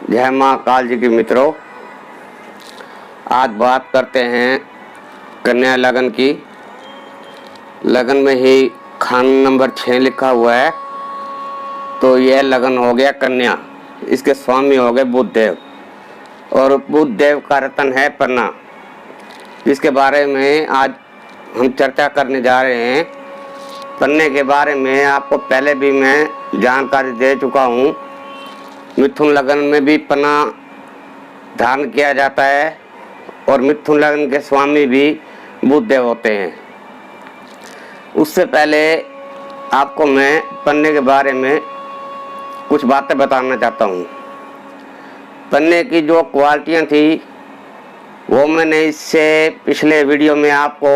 जय माँ काल जी की मित्रों, आज बात करते हैं कन्या लगन की। लगन में ही खान नंबर 6 लिखा हुआ है, तो यह लगन हो गया कन्या। इसके स्वामी हो गए बुधदेव, और बुधदेव का रतन है पन्ना, जिसके बारे में आज हम चर्चा करने जा रहे हैं। पन्ने के बारे में आपको पहले भी मैं जानकारी दे चुका हूँ। मिथुन लगन में भी पन्ना धारण किया जाता है, और मिथुन लगन के स्वामी भी बुधदेव होते हैं। उससे पहले आपको मैं पन्ने के बारे में कुछ बातें बताना चाहता हूँ। पन्ने की जो क्वालिटियाँ थी वो मैंने इससे पिछले वीडियो में आपको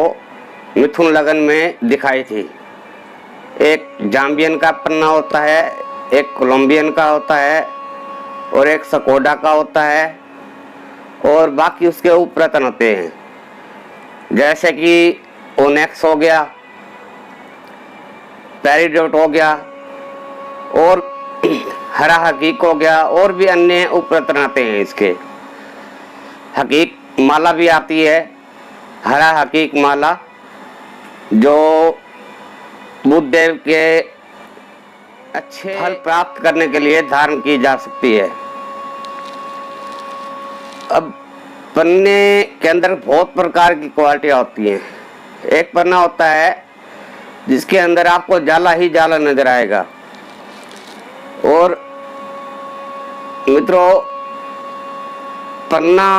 मिथुन लगन में दिखाई थी। एक जाम्बियन का पन्ना होता है, एक कोलंबियन का होता है, और एक स्कोडा का होता है, और बाकी उसके उपरतन होते हैं, जैसे कि ओनेक्स हो गया, पेरिडोट हो गया, और हरा हकीक हो गया, और भी अन्य उपरतन आते हैं इसके। हकीक माला भी आती है, हरा हकीक माला, जो बुधदेव के अच्छे फल प्राप्त करने के लिए धारण की जा सकती है। अब पन्ने के अंदर बहुत प्रकार की क्वालिटियाँ होती हैं। एक पन्ना होता है जिसके अंदर आपको जाला ही जाला नजर आएगा, और मित्रों पन्ना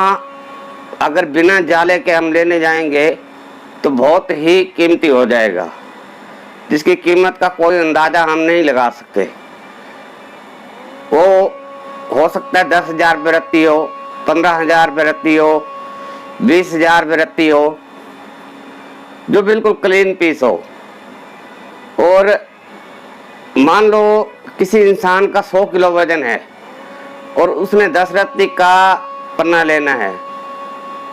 अगर बिना जाले के हम लेने जाएंगे तो बहुत ही कीमती हो जाएगा, जिसकी कीमत का कोई अंदाजा हम नहीं लगा सकते। वो हो सकता है 10,000 रुपये रत्ती हो, 15,000 रुपये रत्ती हो, 20,000 रुपये रत्ती हो, जो बिल्कुल क्लीन पीस हो। और मान लो किसी इंसान का 100 किलो वजन है और उसने 10 रत्ती का पन्ना लेना है,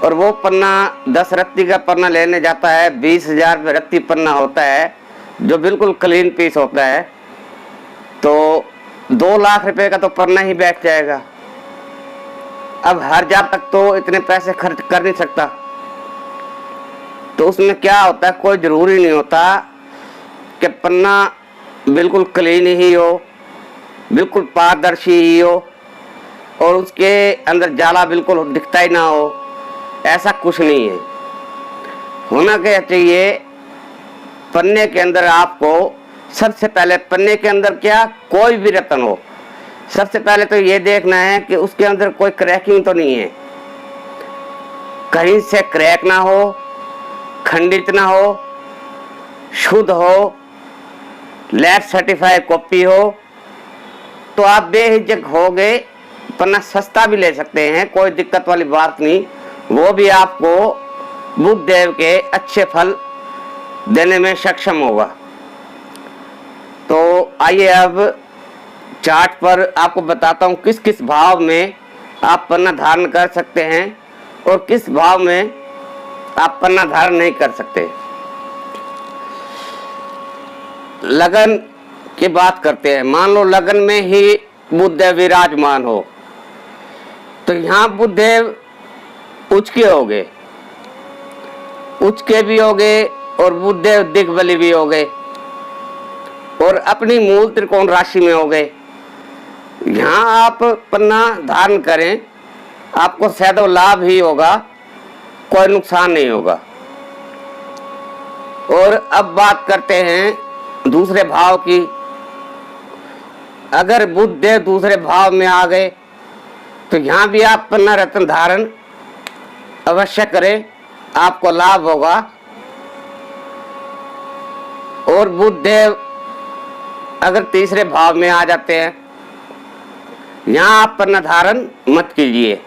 और वो पन्ना 10 रत्ती का पन्ना लेने जाता है, 20,000 रुपये रत्ती पन्ना होता है, जो बिल्कुल क्लीन पीस होता है, तो 2 लाख रुपए का तो पन्ना ही बैठ जाएगा। अब हर जातक तो इतने पैसे खर्च कर नहीं सकता, तो उसमें क्या होता है, कोई जरूरी नहीं होता कि पन्ना बिल्कुल क्लीन ही हो, बिल्कुल पारदर्शी ही हो, और उसके अंदर जाला बिल्कुल दिखता ही ना हो। ऐसा कुछ नहीं है। होना क्या चाहिए, पन्ने के अंदर आपको सबसे पहले, पन्ने के अंदर क्या कोई भी रतन हो, सबसे पहले तो ये देखना है कि उसके अंदर कोई क्रैकिंग तो नहीं है, कहीं से क्रैक ना हो, खंडित ना हो, शुद्ध हो, लैब सर्टिफाइड कॉपी हो, तो आप बेहिचक हो गए, पन्ना सस्ता भी ले सकते हैं, कोई दिक्कत वाली बात नहीं। वो भी आपको बुधदेव के अच्छे फल देने में सक्षम होगा। तो आइए अब चार्ट पर आपको बताता हूँ किस किस भाव में आप पन्ना धारण कर सकते हैं और किस भाव में आप पन्ना धारण नहीं कर सकते। लगन की बात करते हैं। मान लो लगन में ही बुधदेव विराजमान हो, तो यहाँ बुधदेव उच्च के हो गए, उच्च के भी हो गए, और बुधदेव दिग्बली भी हो गए, और अपनी मूल त्रिकोण राशि में हो गए। यहाँ आप पन्ना धारण करें, आपको सैदो लाभ ही होगा, कोई नुकसान नहीं होगा। और अब बात करते हैं दूसरे भाव की। अगर बुधदेव दूसरे भाव में आ गए तो यहाँ भी आप पन्ना रत्न धारण अवश्य करें, आपको लाभ होगा। और बुधदेव अगर तीसरे भाव में आ जाते हैं, यहाँ आप पन्ना धारण मत कीजिए।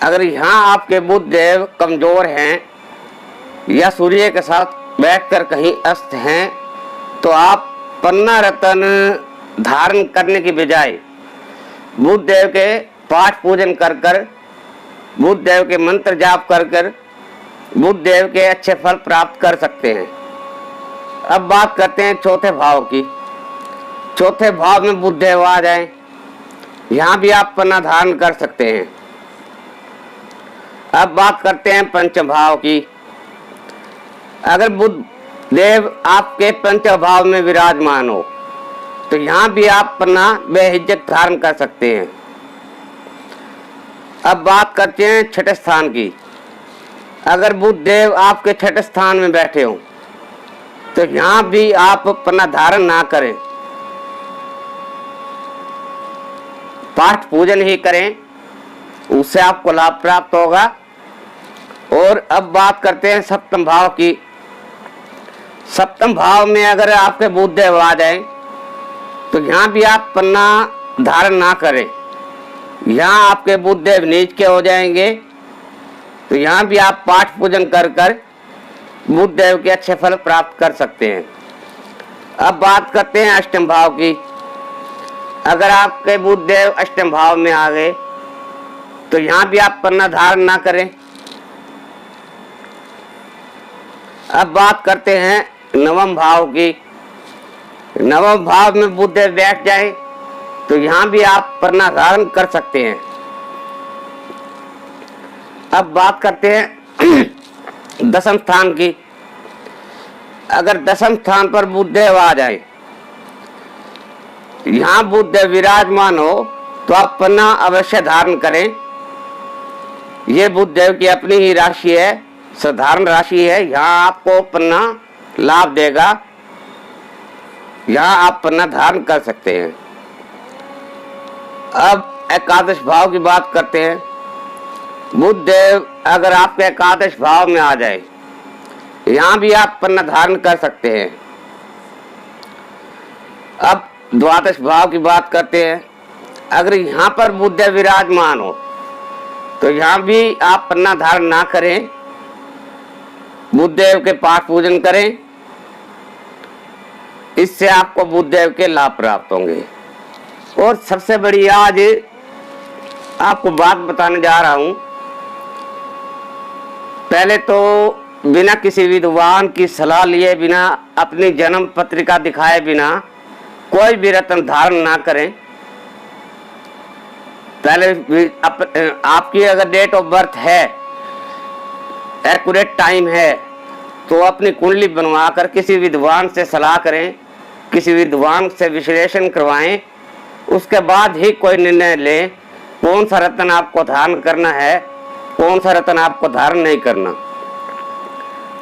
अगर यहाँ आपके बुधदेव कमजोर हैं या सूर्य के साथ बैठकर कहीं अस्त हैं, तो आप पन्ना रत्न धारण करने की बजाय बुधदेव के पाठ पूजन कर कर, बुधदेव के मंत्र जाप कर कर बुधदेव के अच्छे फल प्राप्त कर सकते हैं। अब बात करते हैं चौथे भाव की। चौथे भाव में बुधदेव आ जाए यहाँ भी आप पन्ना धारण कर सकते हैं। अब बात करते हैं पंचभाव की। अगर बुध देव आपके पंचभाव में विराजमान हो तो यहाँ भी आप पन्ना बेहिचक धारण कर सकते हैं। अब बात करते हैं छठे स्थान की। अगर बुध देव आपके छठे स्थान में बैठे हो तो यहाँ भी आप पन्ना धारण ना करें, पाठ पूजन ही करें, उससे आपको लाभ प्राप्त होगा। और अब बात करते हैं सप्तम भाव की। सप्तम भाव में अगर आपके बुध देव आ जाए तो यहाँ भी आप पन्ना धारण ना करें, यहाँ आपके बुध देव नीच के हो जाएंगे। तो यहाँ भी आप पाठ पूजन कर कर बुध देव के अच्छे फल प्राप्त कर सकते हैं। अब बात करते हैं अष्टम भाव की। अगर आपके बुध देव अष्टम भाव में आ गए तो यहाँ भी आप पन्ना धारण ना करें। अब बात करते हैं नवम भाव की। नवम भाव में बुध देव बैठ जाए तो यहाँ भी आप पन्ना धारण कर सकते हैं। अब बात करते हैं दसम स्थान की। अगर दसम स्थान पर बुध देव आ जाए, यहाँ बुध देव विराजमान हो तो आप पन्ना अवश्य धारण करें। ये बुध देव की अपनी ही राशि है, साधारण राशि है, यहाँ आपको पन्ना लाभ देगा, यहाँ आप पन्ना धारण कर सकते हैं। अब एकादश भाव की बात करते हैं। बुध देव अगर आपके एकादश भाव में आ जाए, यहाँ भी आप पन्ना धारण कर सकते हैं। अब द्वादश भाव की बात करते हैं। अगर यहाँ पर बुध देव विराजमान हो तो यहाँ भी आप पन्ना धारण ना करें, बुध देव के पाठ पूजन करें, इससे आपको बुध देव के लाभ प्राप्त होंगे। और सबसे बड़ी आज आपको बात बताने जा रहा हूं। पहले तो बिना किसी विद्वान की सलाह लिए, बिना अपनी जन्म पत्रिका दिखाए बिना कोई भी रत्न धारण ना करें। पहले आपकी अगर डेट ऑफ बर्थ है, एक्यूरेट टाइम है, तो अपनी कुंडली बनवा कर किसी विद्वान से सलाह करें, किसी विद्वान से विश्लेषण करवाएं, उसके बाद ही कोई निर्णय लें कौन सा रत्न आपको धारण करना है, कौन सा रत्न आपको धारण नहीं करना।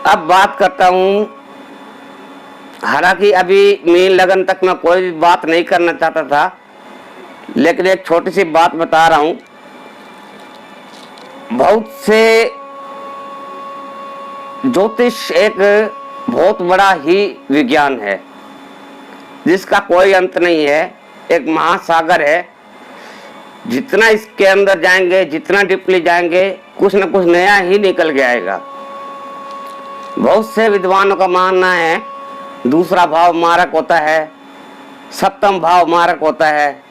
अब बात करता हूं, हालांकि अभी मीन लगन तक मैं कोई भी बात नहीं करना चाहता था, लेकिन एक छोटी सी बात बता रहा हूं। बहुत से ज्योतिष एक बहुत बड़ा ही विज्ञान है जिसका कोई अंत नहीं है, एक महासागर है। जितना इसके अंदर जाएंगे, जितना डीपली जाएंगे, कुछ न कुछ नया ही निकल के आएगा। बहुत से विद्वानों का मानना है दूसरा भाव मारक होता है, सप्तम भाव मारक होता है,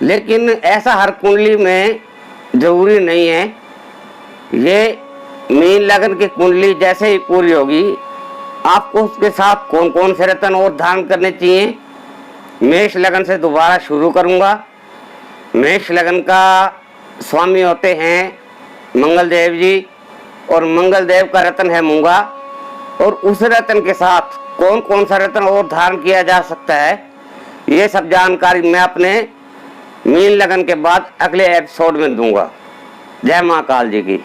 लेकिन ऐसा हर कुंडली में जरूरी नहीं है। ये मीन लगन की कुंडली जैसे ही पूरी होगी, आपको उसके साथ कौन कौन से रत्न और धारण करने चाहिए, मेष लगन से दोबारा शुरू करूंगा। मेष लगन का स्वामी होते हैं मंगल देव जी, और मंगल देव का रत्न है मूंगा। और उस रत्न के साथ कौन कौन सा रत्न और धारण किया जा सकता है, ये सब जानकारी मैं अपने मीन लगन के बाद अगले एपिसोड में दूंगा। जय मां काल जी की।